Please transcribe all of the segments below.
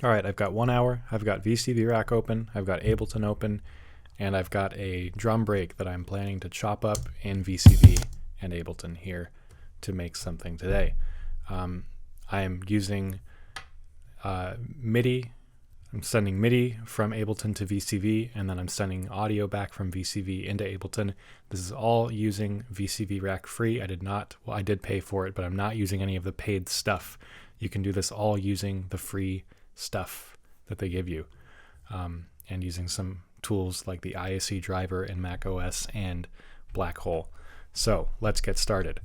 All right, I've got 1 hour, I've got VCV Rack open, I've got Ableton open, and I've got a drum break that I'm planning to chop up in VCV and Ableton here to make something today. I am using MIDI. I'm sending MIDI from Ableton to VCV, and then I'm sending audio back from VCV into Ableton. This is all using VCV Rack free. I did pay for it, but I'm not using any of the paid stuff. You can do this all using the free stuff that they give you, and using some tools like the ISE driver in Mac OS and Black Hole. So let's get started.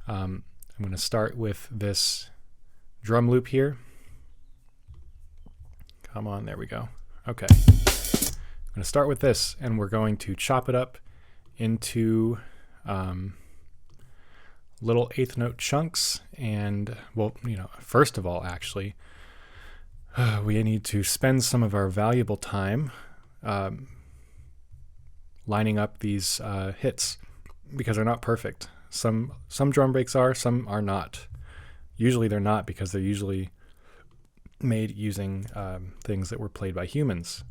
I'm going to start with this drum loop here. Come on, there we go. Okay. I'm going to start with this, and we're going to chop it up into little eighth note chunks. And, well, first of all, actually, we need to spend some of our valuable time lining up these hits, because they're not perfect. Some drum breaks are, some are not. Usually they're not, because they're usually made using things that were played by humans,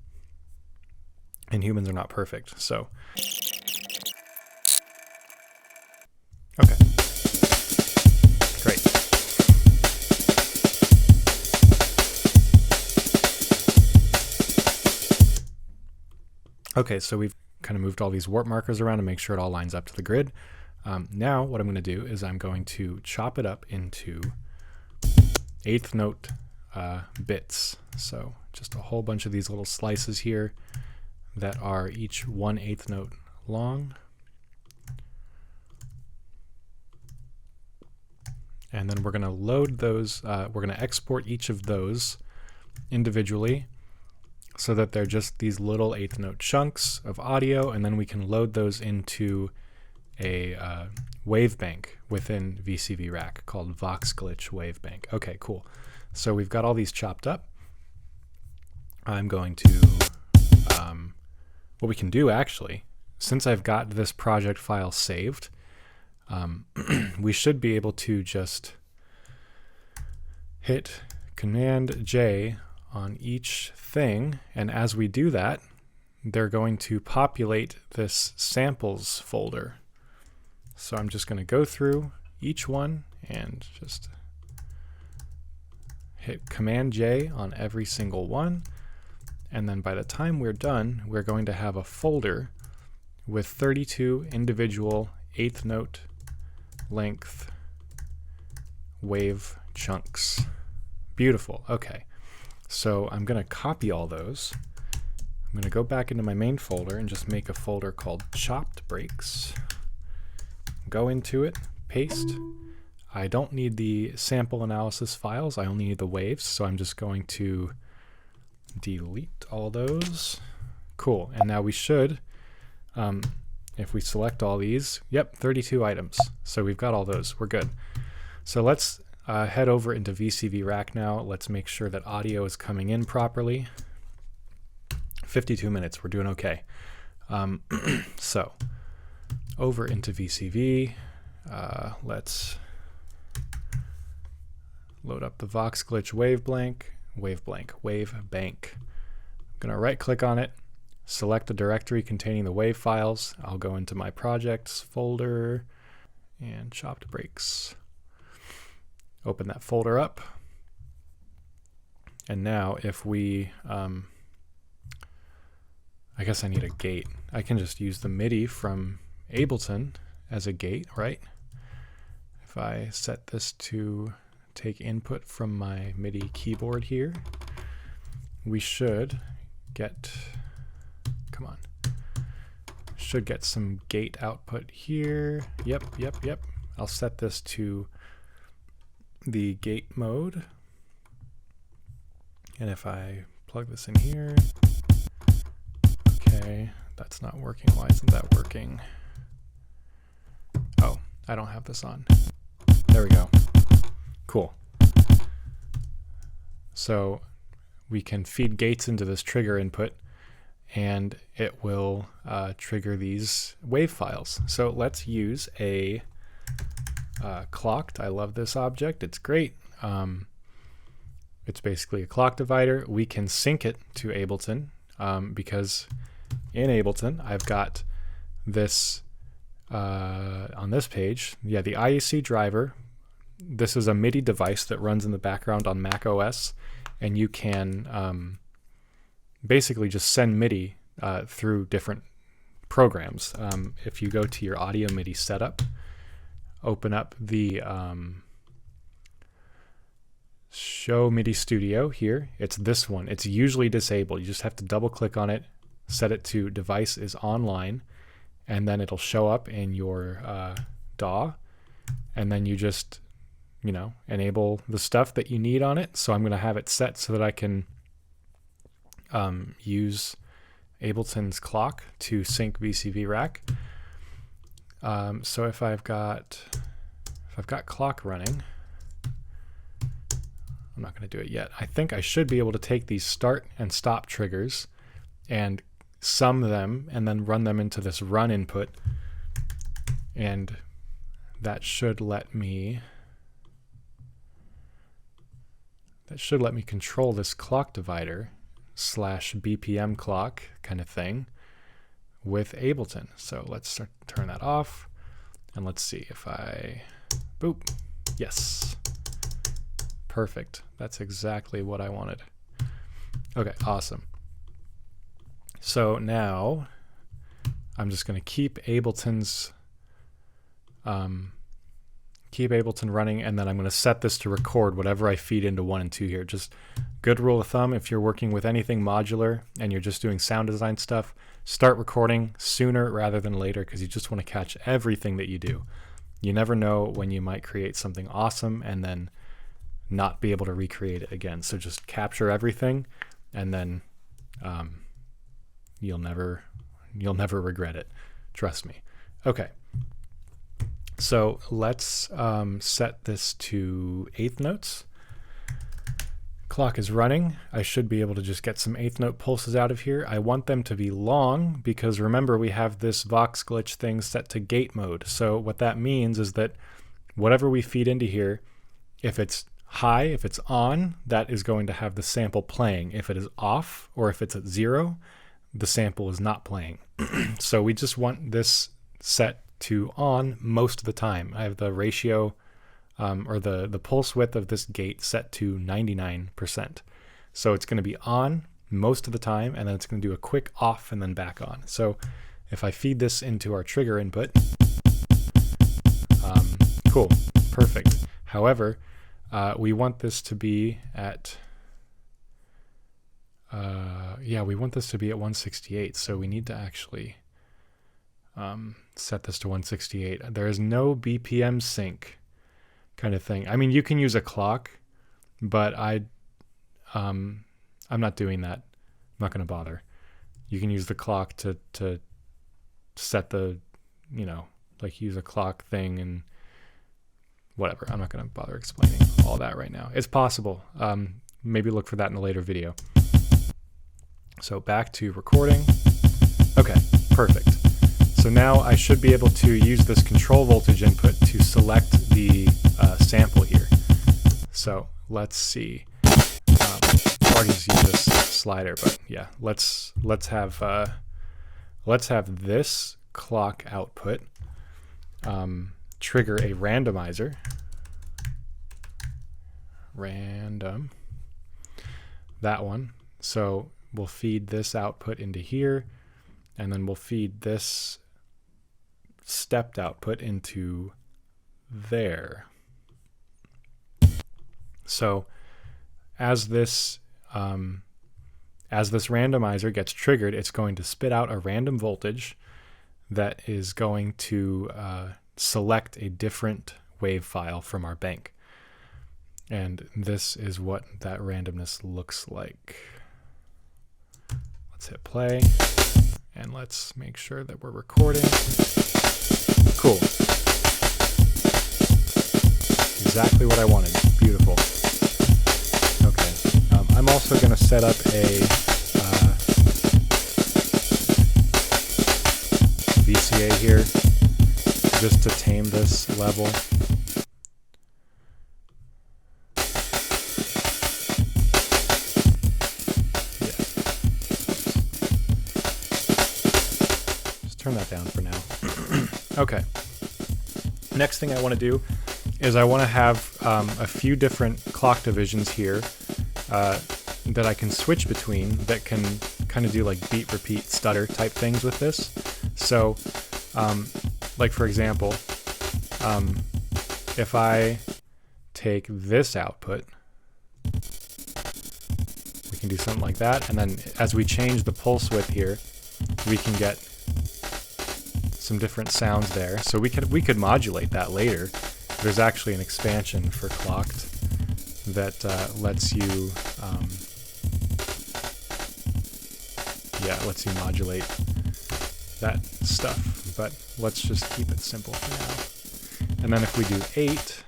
and humans are not perfect. So, okay, great. Okay, so we've kind of moved all these warp markers around to make sure it all lines up to the grid. Now what I'm going to do is I'm going to chop it up into eighth note bits. So just a whole bunch of these little slices here that are each 1/8 note long. And then we're going to load those, we're going to export each of those individually so that they're just these little eighth note chunks of audio, and then we can load those into a wave bank within VCV Rack called Vox Glitch Wave Bank. Okay, cool. So we've got all these chopped up. I'm going to, what we can do actually, since I've got this project file saved, we should be able to just hit Command J on each thing, and as we do that, they're going to populate this samples folder. So I'm just going to go through each one and just hit Command J on every single one, and then by the time we're done, we're going to have a folder with 32 individual eighth note length wave chunks. Beautiful. Okay, so I'm going to copy all those. I'm going to go back into my main folder and just make a folder called chopped breaks. Go into it, paste. I don't need the sample analysis files, I only need the waves, so I'm just going to delete all those. Cool, and now we should, if we select all these, yep, 32 items. So we've got all those, we're good. So let's head over into VCV Rack now. Let's make sure that audio is coming in properly. 52 minutes, we're doing okay. So, over into VCV, let's load up the Vox Glitch Wave Bank. I'm going to right click on it, select the directory containing the wave files. I'll go into my projects folder and chopped breaks. Open that folder up. And now if we, I guess I need a gate. I can just use the MIDI from Ableton as a gate, right? If I set this to take input from my MIDI keyboard here, we should get, come on, should get some gate output here. Yep. I'll set this to the gate mode. And if I plug this in here, okay, that's not working. Why isn't that working? Oh, I don't have this on. There we go. Cool. So we can feed gates into this trigger input, and it will trigger these wave files. So let's use a clocked. I love this object. It's great. it's basically a clock divider. We can sync it to Ableton because in Ableton I've got this on this page, the IEC driver. This is a MIDI device that runs in the background on Mac OS, and you can basically just send MIDI through different programs. If you go to your audio MIDI setup, open up the Show MIDI Studio here. It's this one. It's usually disabled. You just have to double click on it, set it to device is online, and then it'll show up in your DAW, and then you just, you know, enable the stuff that you need on it. So I'm going to have it set so that I can use Ableton's clock to sync VCV Rack. So if I've got clock running, I'm not going to do it yet. I think I should be able to take these start and stop triggers and sum them and then run them into this run input, and that should let me control this clock divider / BPM clock kind of thing with Ableton. So let's turn that off, and let's see if I boop. Yes, perfect. That's exactly what I wanted. Okay, awesome. So now I'm just going to keep Ableton running, and then I'm going to set this to record whatever I feed into 1 and 2 here. Just good rule of thumb, if you're working with anything modular and you're just doing sound design stuff, start recording sooner rather than later, because you just want to catch everything that you do. You never know when you might create something awesome and then not be able to recreate it again. So just capture everything, and then you'll never regret it. Trust me. Okay. So let's set this to 1/8 notes. Clock is running. I should be able to just get some 1/8 note pulses out of here. I want them to be long because remember we have this Vox glitch thing set to gate mode. So what that means is that whatever we feed into here, if it's high, if it's on, that is going to have the sample playing. If it is off, or if it's at 0, the sample is not playing. So we just want this set to on most of the time. I have the ratio or the pulse width of this gate set to 99%. So it's going to be on most of the time, and then it's going to do a quick off and then back on. So if I feed this into our trigger input, cool, perfect. However, we want this to be at we want this to be at 168, so we need to actually set this to 168. There is no BPM sync kind of thing. I mean, you can use a clock, but I'm not doing that. I'm not going to bother. You can use the clock to set the, you know, like use a clock thing and whatever. I'm not going to bother explaining all that right now. It's possible. Maybe look for that in a later video. So back to recording. Okay, perfect. So now I should be able to use this control voltage input to select the sample here. So let's see. I'll just use this slider, but yeah, let's have this clock output trigger a randomizer. Random. That one. So we'll feed this output into here, and then we'll feed this stepped output into there. So as this randomizer gets triggered, it's going to spit out a random voltage that is going to select a different wave file from our bank. And this is what that randomness looks like. Let's hit play, and let's make sure that we're recording. Cool. Exactly what I wanted. Beautiful. Okay. I'm also going to set up a VCA here just to tame this level. turn that down for now. Okay. Next thing I want to do is I want to have a few different clock divisions here that I can switch between that can kind of do like beat, repeat, stutter type things with this. So, like for example, if I take this output, we can do something like that, and then as we change the pulse width here, we can get some different sounds there. So we could modulate that later. There's actually an expansion for clocked that lets you lets you modulate that stuff, but let's just keep it simple for now. And then if we do 8,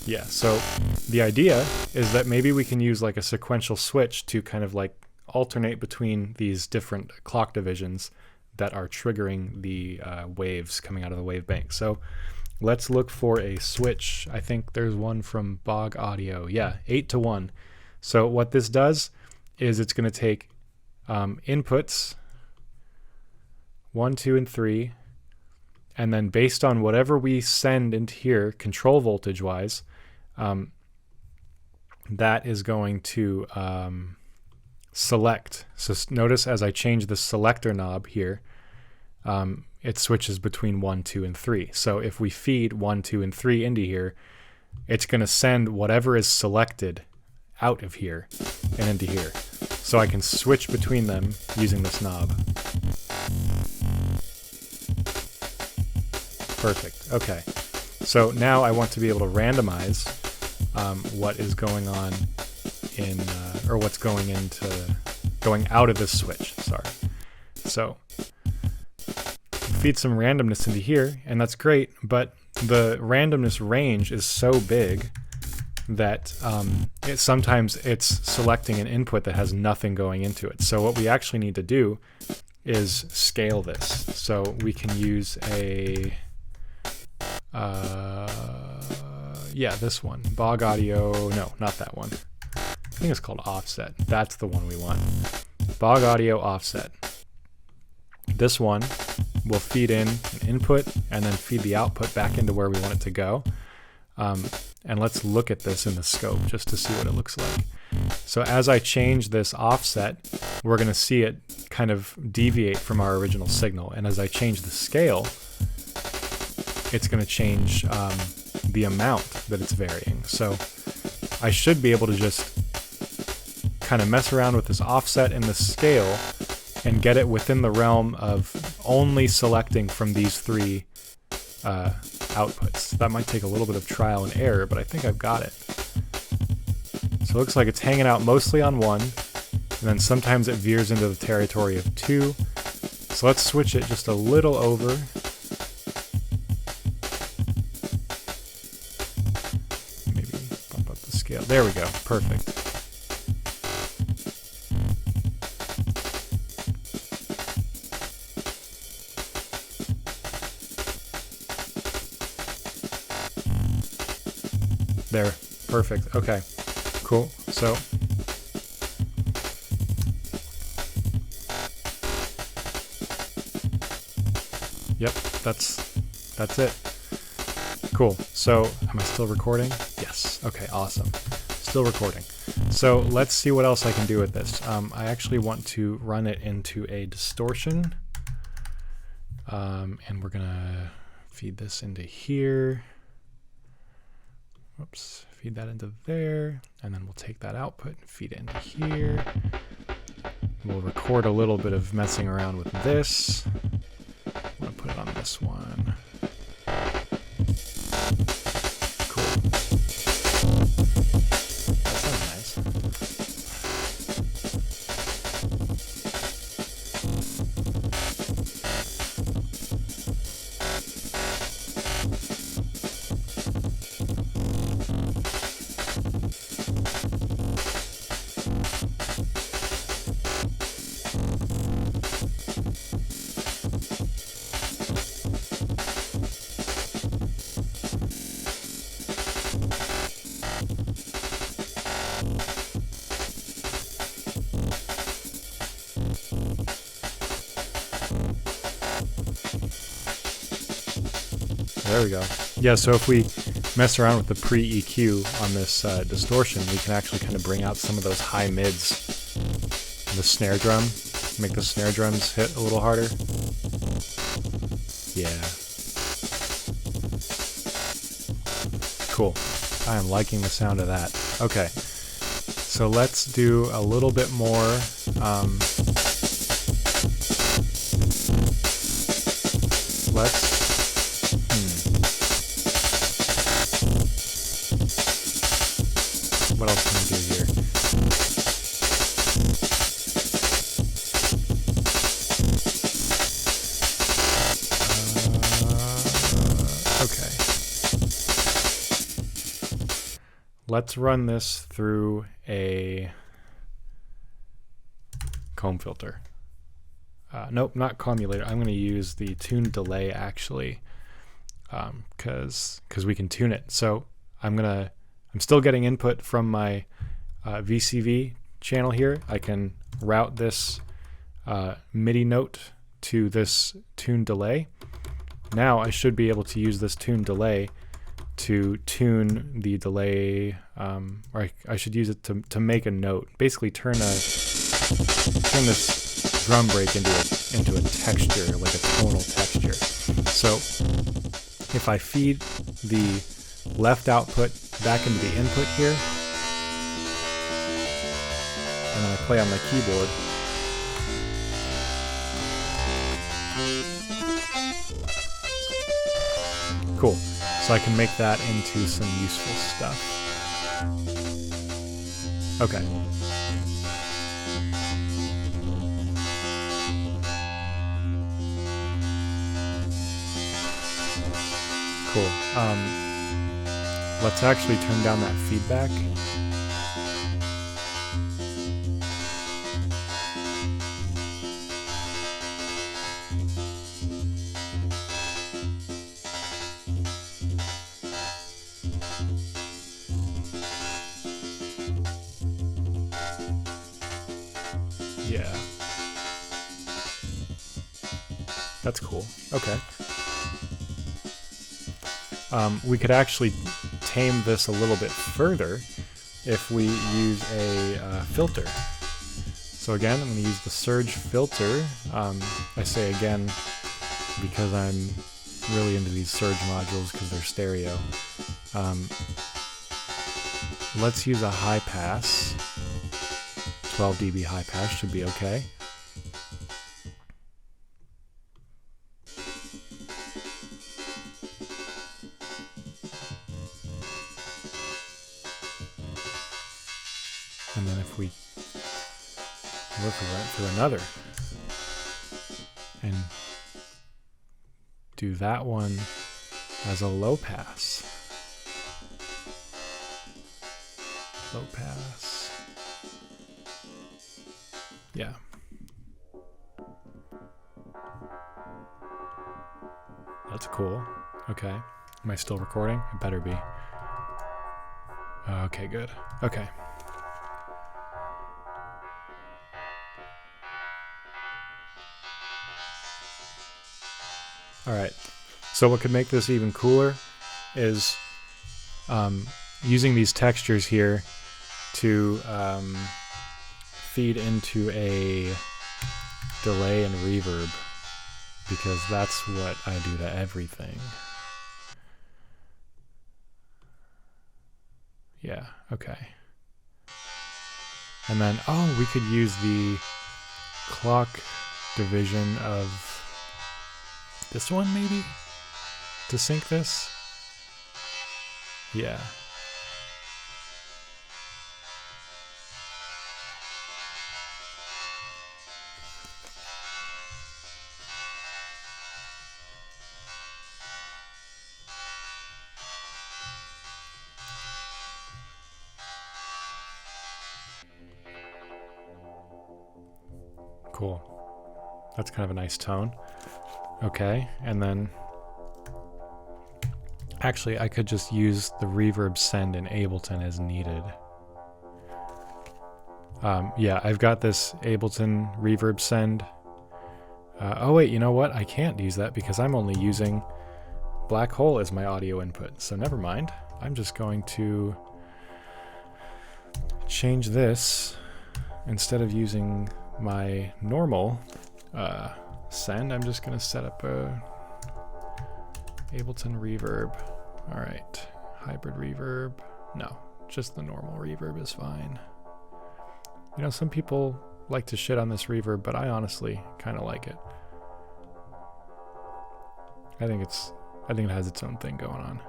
yeah, so the idea is that maybe we can use like a sequential switch to kind of like alternate between these different clock divisions that are triggering the waves coming out of the wave bank. So let's look for a switch. I think there's one from Bog Audio. Yeah, 8 to 1. So what this does is it's going to take inputs 1, 2, and 3, and then based on whatever we send into here, control voltage wise, that is going to select. So notice as I change the selector knob here, it switches between 1, 2, and 3. So if we feed 1, 2, and 3 into here, it's going to send whatever is selected out of here and into here. So I can switch between them using this knob. Perfect. Okay. So now I want to be able to randomize what is going on in, or what's going out of this switch. Sorry. So feed some randomness into here, and that's great, but the randomness range is so big that sometimes it's selecting an input that has nothing going into it. So what we actually need to do is scale this. So we can use a, this one, Bog Audio, no, not that one. I think it's called Offset. That's the one we want. Bog Audio Offset. This one will feed in an input and then feed the output back into where we want it to go. And let's look at this in the scope just to see what it looks like. So as I change this offset, we're going to see it kind of deviate from our original signal. And as I change the scale, it's going to change the amount that it's varying. So I should be able to just kind of mess around with this offset and the scale and get it within the realm of only selecting from these 3 outputs. That might take a little bit of trial and error, but I think I've got it. So it looks like it's hanging out mostly on 1, and then sometimes it veers into the territory of 2. So let's switch it just a little over. Maybe bump up the scale. There we go. Perfect. There, perfect. Okay, cool. So yep, that's it. Cool. So am I still recording? Yes. Okay, awesome. Still recording. So let's see what else I can do with this. I actually want to run it into a distortion, and we're gonna feed this into here. Whoops, feed that into there, and then we'll take that output and feed it into here. We'll record a little bit of messing around with this. I'm gonna put it on this one. Cool. That sounds nice. There we go. Yeah, so if we mess around with the pre-EQ on this distortion, we can actually kind of bring out some of those high mids. The snare drum, make the snare drums hit a little harder. Yeah. Cool. I am liking the sound of that. Okay. So let's do a little bit more. What else can we do here? Okay. Let's run this through a comb filter. Nope, not commulator. I'm going to use the tune delay actually, because we can tune it. So I'm still getting input from my VCV channel here. I can route this MIDI note to this tune delay. Now I should be able to use this tune delay to tune the delay, or I should use it to make a note. Basically turn this drum break into a texture, like a tonal texture. So if I feed the left output back into the input here, and then I play on my keyboard, cool. So I can make that into some useful stuff. Okay. Cool. Let's actually turn down that feedback. Yeah. That's cool. Okay. We could actually tame this a little bit further if we use a filter. So again, I'm going to use the surge filter. I say again because I'm really into these surge modules because they're stereo. Let's use a high pass. 12 dB high pass should be okay. And then if we look right through another and do that one as a low pass. Low pass. Yeah. That's cool. Okay. Am I still recording? It better be. Okay, good. Okay. Alright, so what could make this even cooler is using these textures here to feed into a delay and reverb, because that's what I do to everything. Yeah, okay. And then, oh, we could use the clock division of this one, maybe, to sync this? Yeah. Cool. That's kind of a nice tone. Okay, and then actually I could just use the reverb send in Ableton as needed. Yeah, I've got this Ableton reverb send. Oh wait, you know what? I can't use that because I'm only using black hole as my audio input, so never mind. I'm just going to change this. Instead of using my normal send, I'm just going to set up a Ableton reverb. All right, hybrid reverb. No, just the normal reverb is fine. You know, some people like to shit on this reverb, but I honestly kind of like it. I think it has its own thing going on.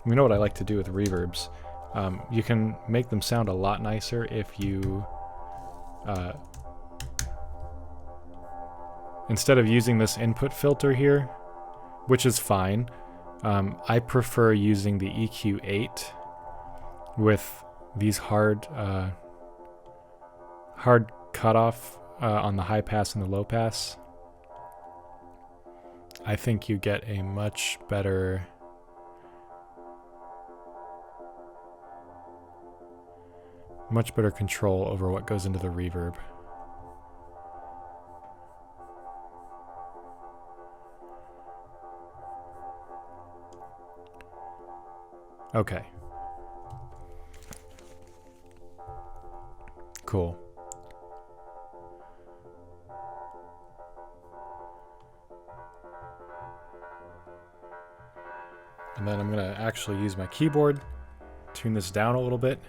You know what I like to do with reverbs? You can make them sound a lot nicer if you, instead of using this input filter here, which is fine, I prefer using the EQ8 with these hard cutoff on the high pass and the low pass. I think you get a much better control over what goes into the reverb. Okay. Cool. And then I'm going to actually use my keyboard, tune this down a little bit.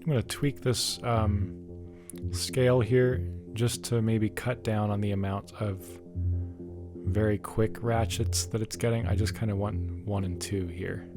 I'm going to tweak this scale here just to maybe cut down on the amount of very quick ratchets that it's getting. I just kind of want 1 and 2 here.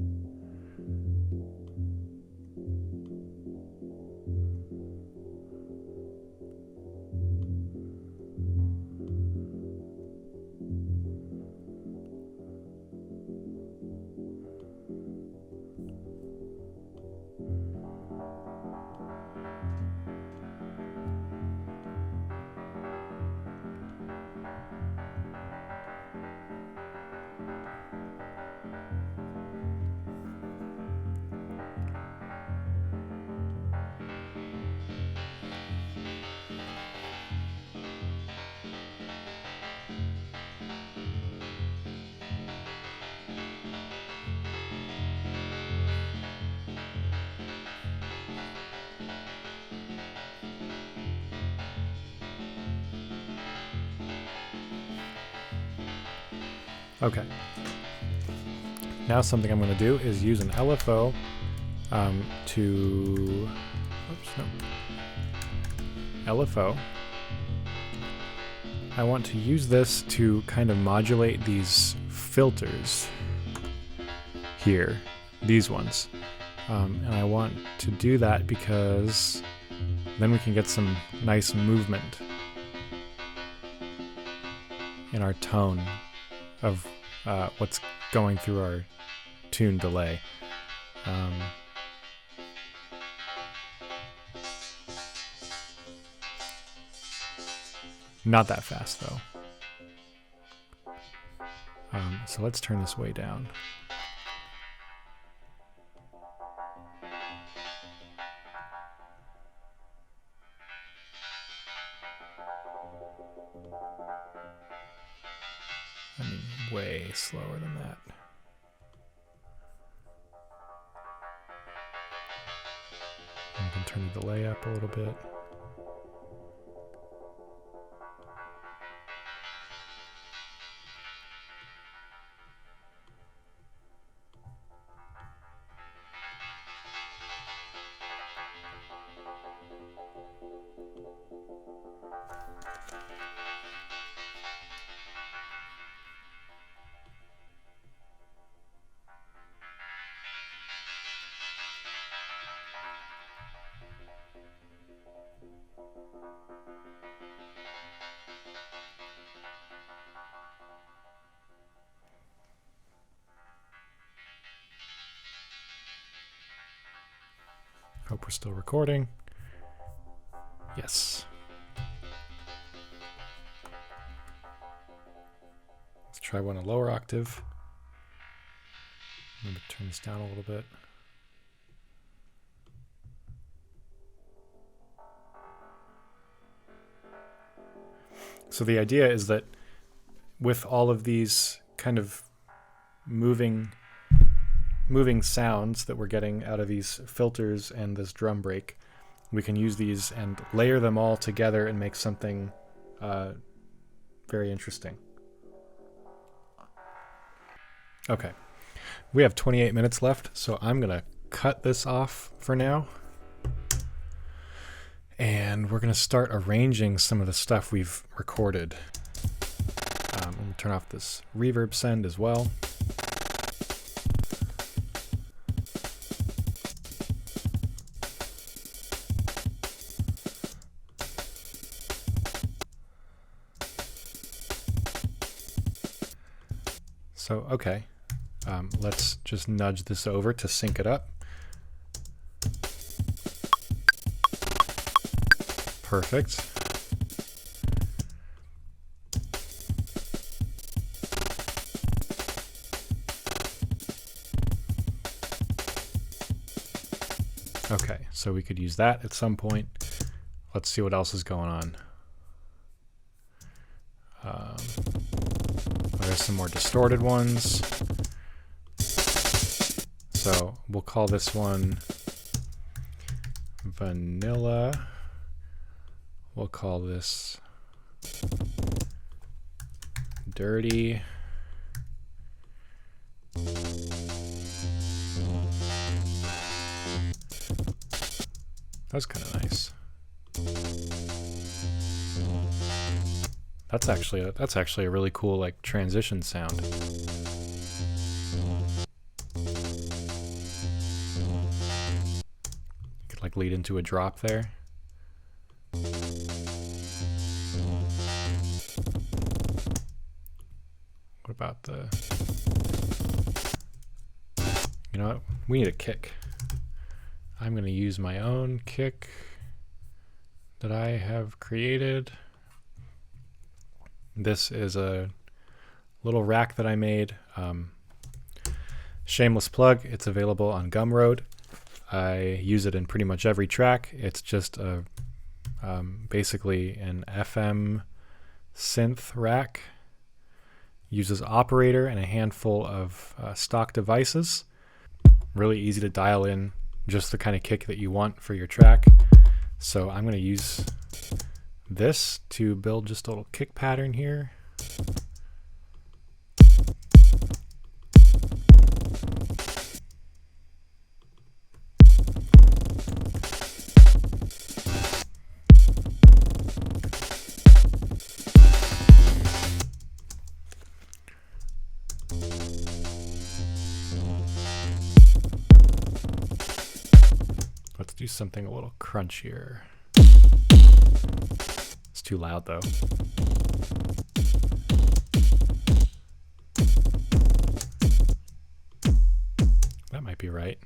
Okay. Now something I'm going to do is use an LFO to... Oops, no. LFO. I want to use this to kind of modulate these filters here, these ones. And I want to do that because then we can get some nice movement in our tone of what's going through our tune delay. Not that fast though. So let's turn this way down. I mean, way slower than that. I can turn the delay up a little bit. Hope we're still recording. Yes. Let's try one a lower octave. I'm going to turn this down a little bit. So the idea is that with all of these kind of moving sounds that we're getting out of these filters and this drum break, we can use these and layer them all together and make something very interesting. Okay, we have 28 minutes left, so I'm gonna cut this off for now. And we're going to start arranging some of the stuff we've recorded. I'm going to turn off this reverb send as well. So, okay, let's just nudge this over to sync it up. Perfect. Okay, so we could use that at some point. Let's see what else is going on. There's some more distorted ones. So we'll call this one Vanilla. We'll call this Dirty. That's kind of nice. That's actually a really cool like transition sound. Could like lead into a drop there. What about the... You know what? We need a kick. I'm going to use my own kick that I have created. This is a little rack that I made. Shameless plug. It's available on Gumroad. I use it in pretty much every track. It's just a basically an FM synth rack. Uses operator and a handful of stock devices. Really easy to dial in just the kind of kick that you want for your track. So I'm going to use this to build just a little kick pattern here. Let's do something a little crunchier. It's too loud though. That might be right.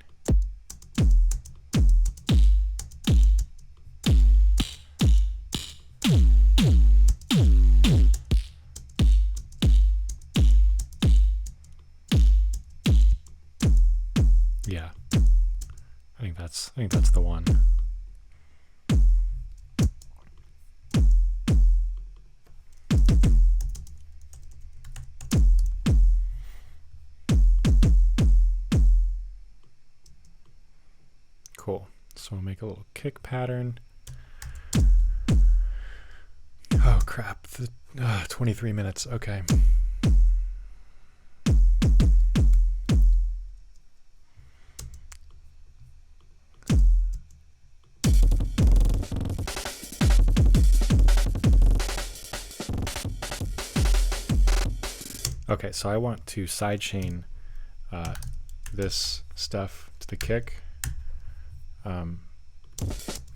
Yeah. I think that's the one. Cool. So we'll make a little kick pattern. Oh crap. 23 minutes. Okay. Okay, so I want to sidechain this stuff to the kick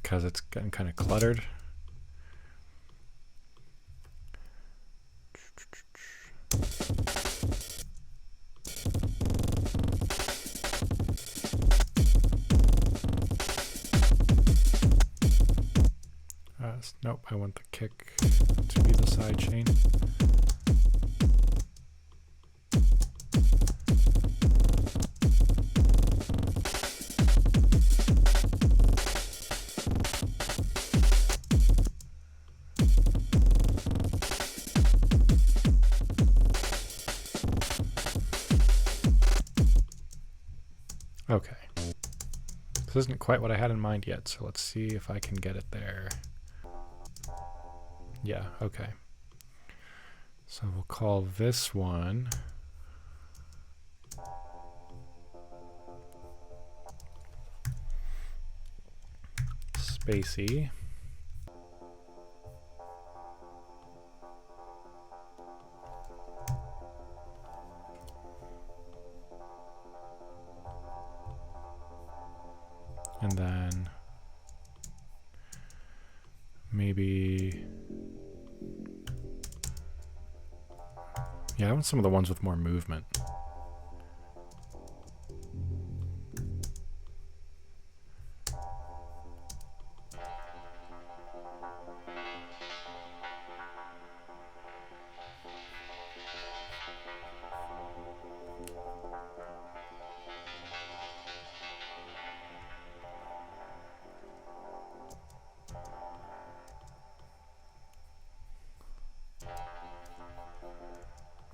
because it's getting kind of cluttered. Nope, I want the kick to be the sidechain. Okay. This isn't quite what I had in mind yet, so let's see if I can get it there. Yeah, okay. So we'll call this one Spacey. And then maybe, yeah, I want some of the ones with more movement.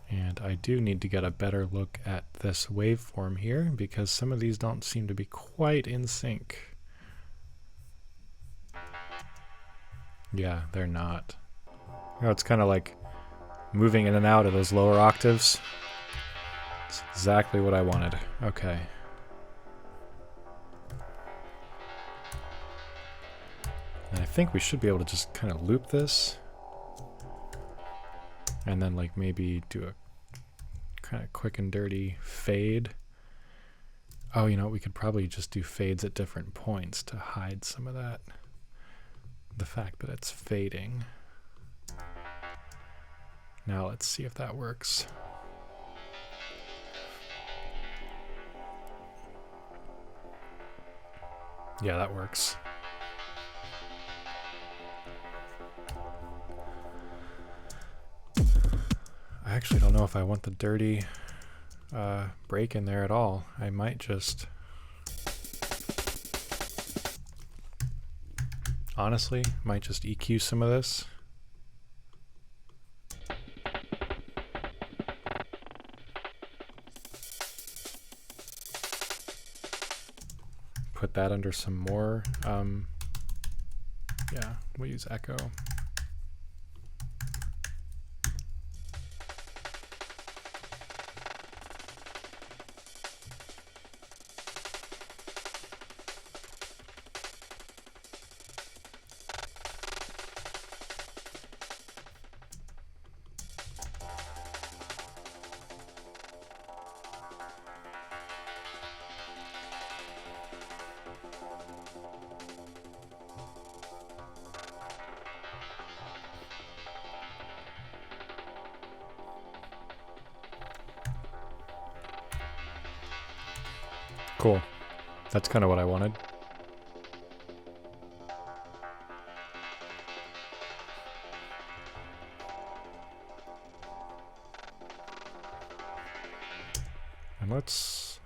And I do need to get a better look at this waveform here because some of these don't seem to be quite in sync. Yeah, they're not. You know, it's kind of like moving in and out of those lower octaves. It's exactly what I wanted. Okay. And I think we should be able to just kind of loop this. And then like maybe do a kind of quick and dirty fade. Oh, you know, we could probably just do fades at different points to hide some of that. The fact that it's fading. Now let's see if that works. Yeah, that works. I actually don't know if I want the dirty break in there at all. I might just, honestly, might just EQ some of this. Put that under some more, yeah, we'll use echo. Cool. That's kind of what I wanted. And let's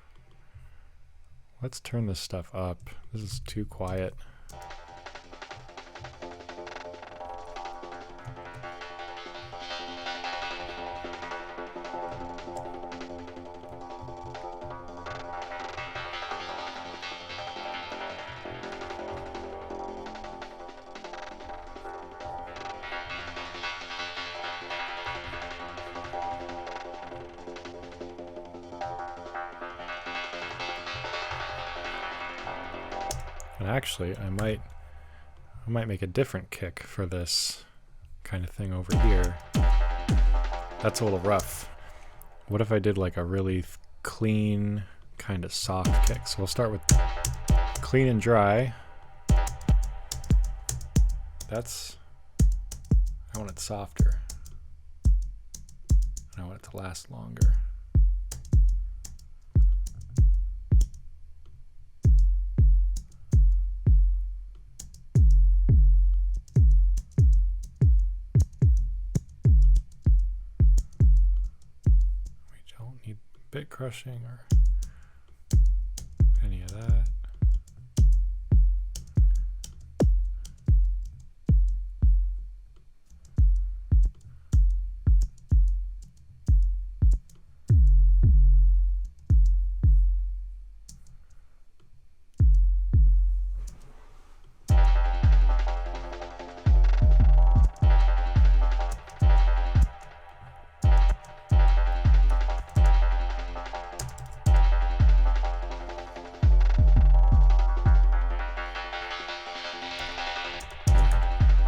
turn this stuff up. This is too quiet. And actually, I might make a different kick for this kind of thing over here. That's a little rough. What if I did like a really clean, kind of soft kick? So we'll start with clean and dry. I want it softer. And I want it to last longer. bit crushing or any of that.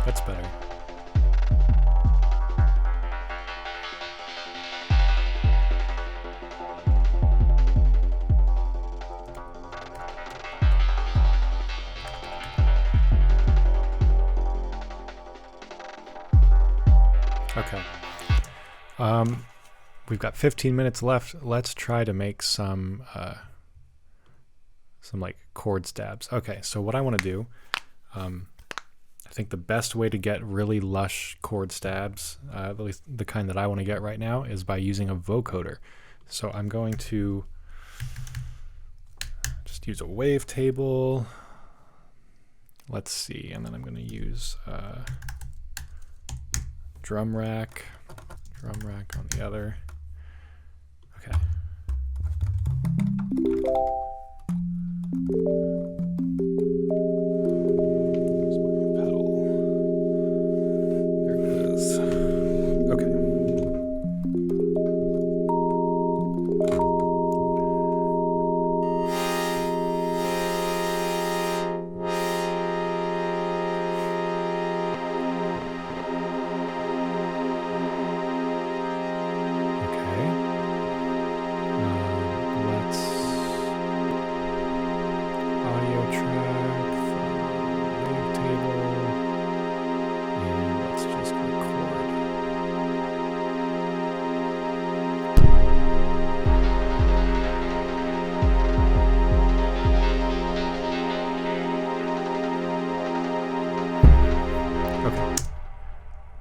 That's better. Okay. We've got 15 minutes left. Let's try to make some like chord stabs. Okay, so what I want to do, I think the best way to get really lush chord stabs, at least the kind that I want to get right now, is by using a vocoder. So I'm going to just use a wavetable. Let's see, and then I'm going to use drum rack on the other. Okay.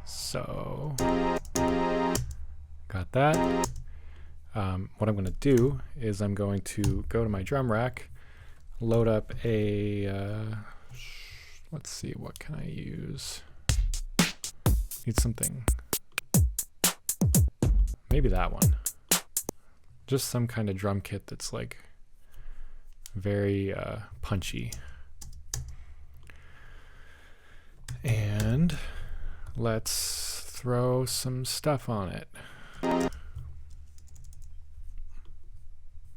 So got that. What I'm going to do is I'm going to go to my drum rack, load up a, let's see, what can I use? Need something, maybe that one. Just some kind of drum kit that's like very punchy. And let's throw some stuff on it.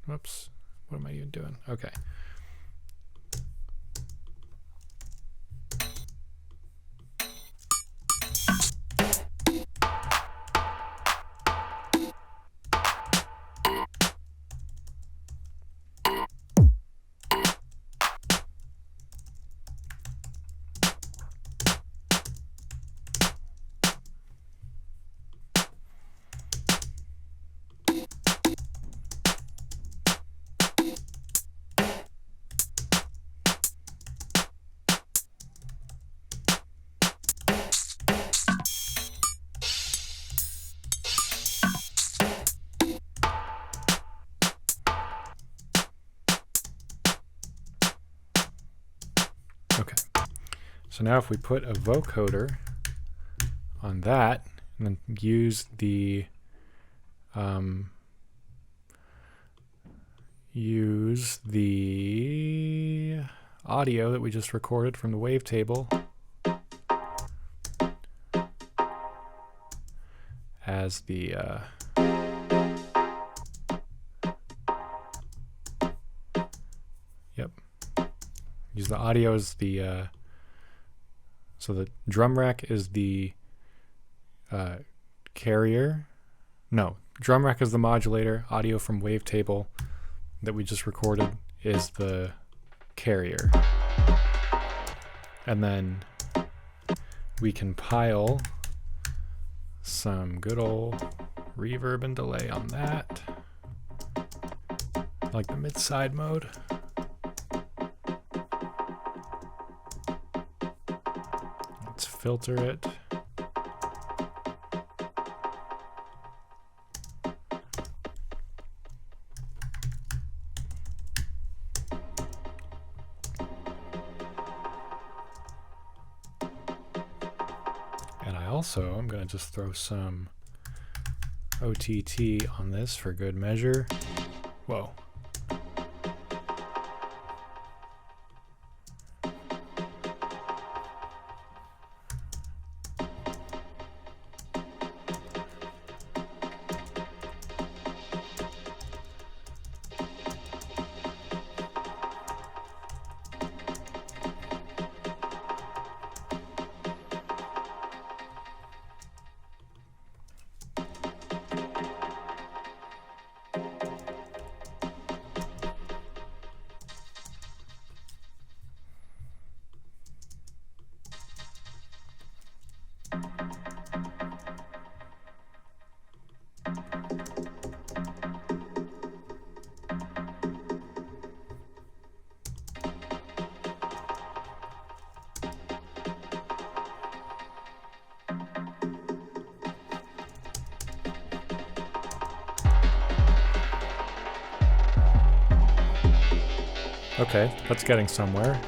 Whoops, what am I even doing? Okay. Okay, so now if we put a vocoder on that and then use the audio that we just recorded from the wavetable as the use the audio as the so the drum rack is the carrier. No, drum rack is the modulator. Audio from wavetable that we just recorded is the carrier. And then we can pile some good old reverb and delay on that, like the mid-side mode. Let's filter it. also, I'm going to just throw some OTT on this for good measure. Whoa. Okay, that's getting somewhere.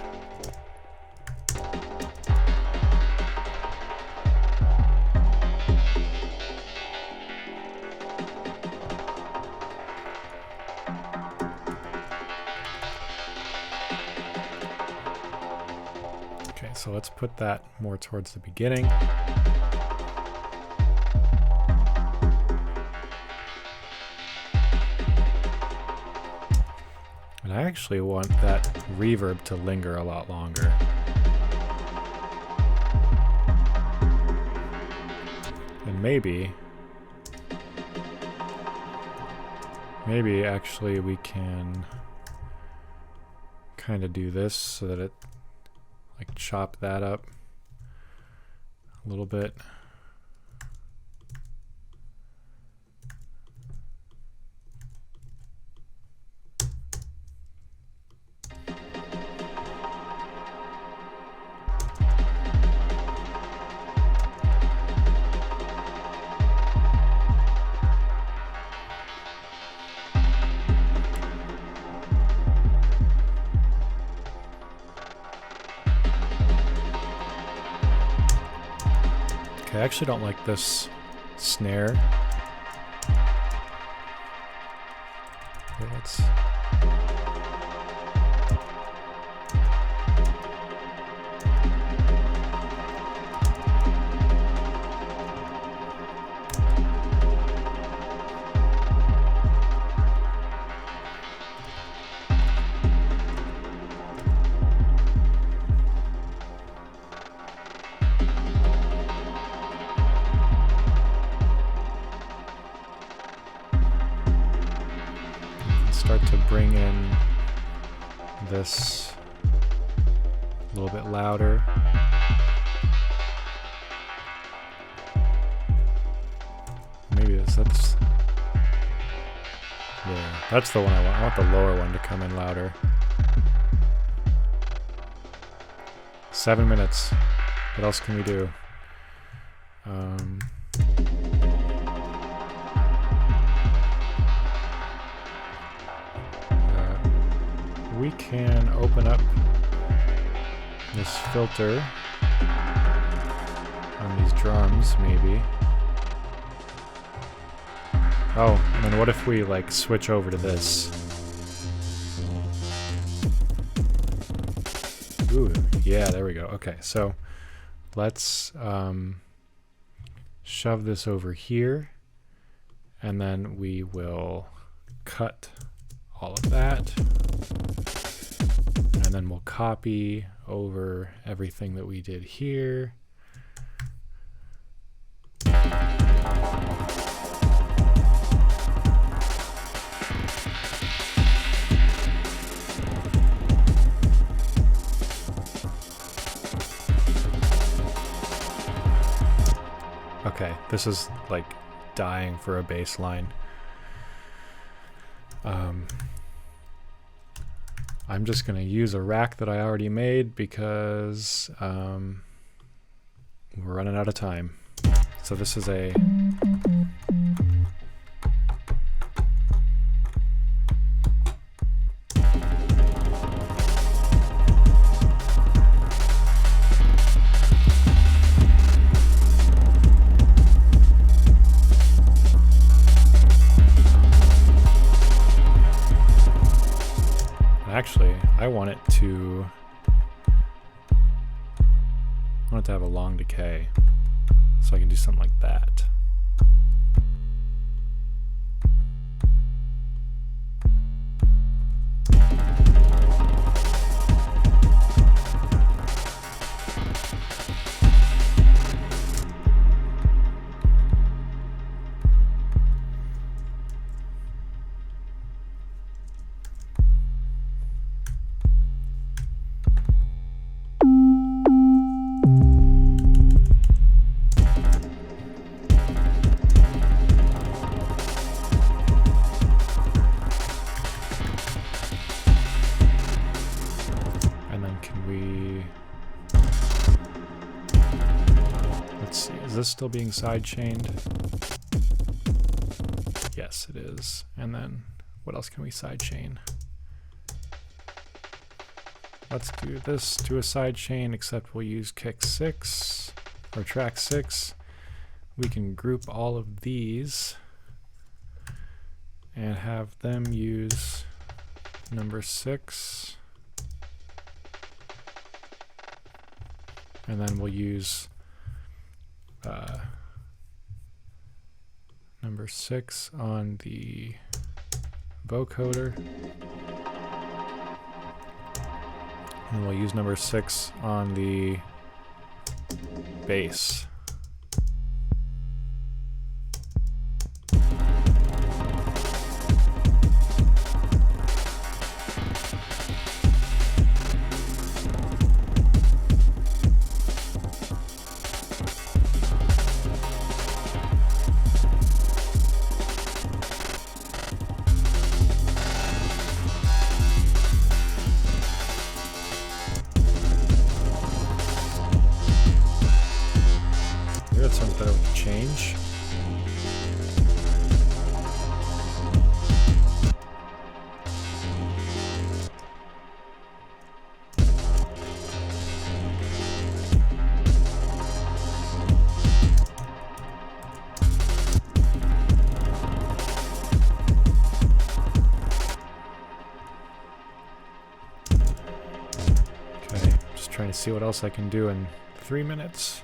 Okay, so let's put that more towards the beginning. And I actually want that reverb to linger a lot longer. And maybe actually we can kind of do this so that it, like, chop that up a little bit. I actually don't like this snare. Okay, let's... start to bring in this a little bit louder. Maybe that's yeah, that's the one I want. I want the lower one to come in louder. 7 minutes. What else can we do? We can open up this filter on these drums, maybe. Oh, and then what if we, like, switch over to this? Ooh, yeah, there we go. Okay, so let's shove this over here, and then we will cut all of that. And then we'll copy over everything that we did here. Okay, this is like dying for a bass line. I'm just going to use a rack that I already made because we're running out of time. So this is a... to have a long decay, so I can do something like that. Is this still being sidechained? Yes, it is. And then what else can we sidechain? Let's do this to a sidechain, except we'll use kick 6 or track 6. We can group all of these and have them use number 6. And then we'll use number 6 on the vocoder, and we'll use number 6 on the bass. Something with change. Okay, just trying to see what else I can do in 3 minutes.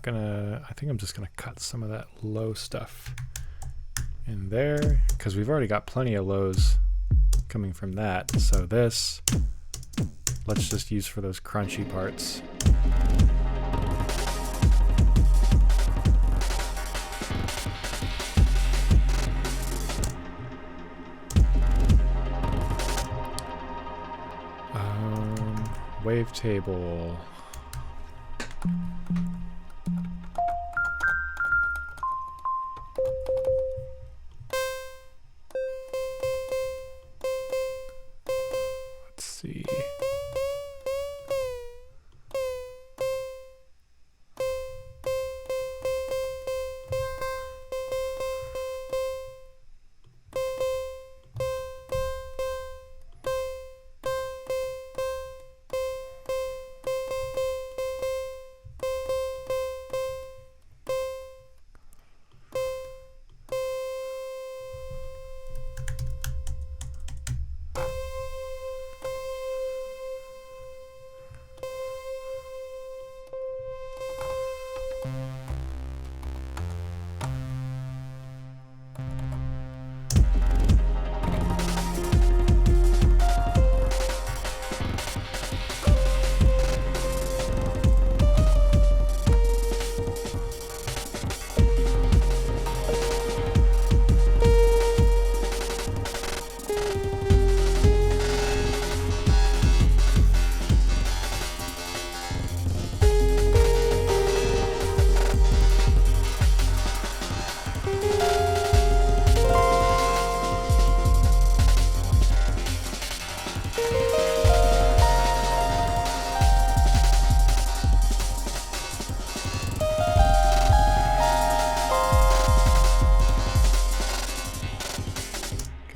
I think I'm just gonna cut some of that low stuff in there, because we've already got plenty of lows coming from that. So this, let's just use for those crunchy parts. Wavetable. Let's see.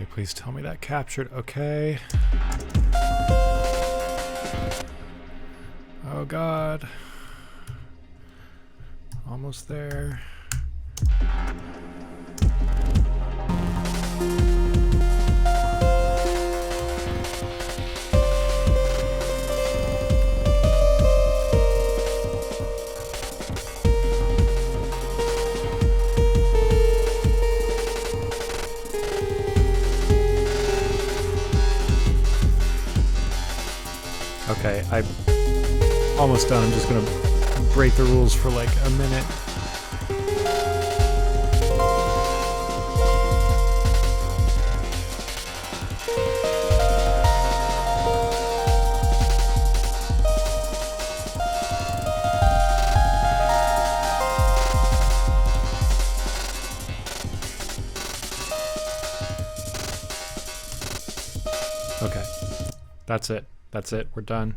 Okay, please tell me that captured. Okay. Oh God. Almost there. Okay, I'm almost done. I'm just gonna break the rules for like a minute. Okay, that's it. That's it. We're done.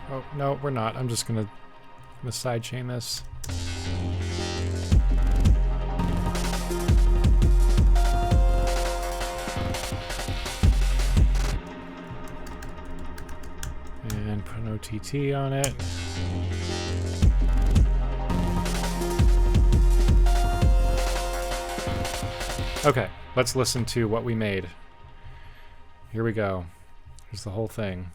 Oh, no, we're not. I'm just gonna sidechain this. And put an OTT on it. Okay, let's listen to what we made. Here we go. Here's the whole thing.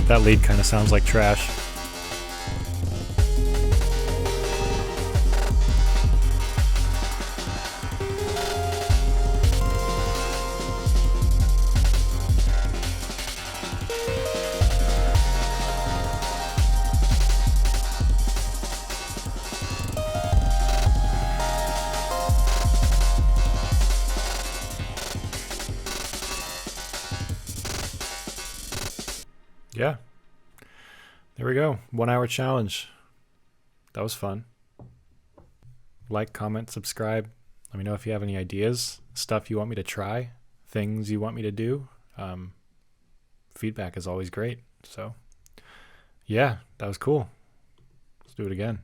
That lead kind of sounds like trash. Yeah. There we go. 1 hour challenge. That was fun. Like, comment, subscribe. Let me know if you have any ideas, stuff you want me to try, things you want me to do. Feedback is always great. So, yeah, that was cool. Let's do it again.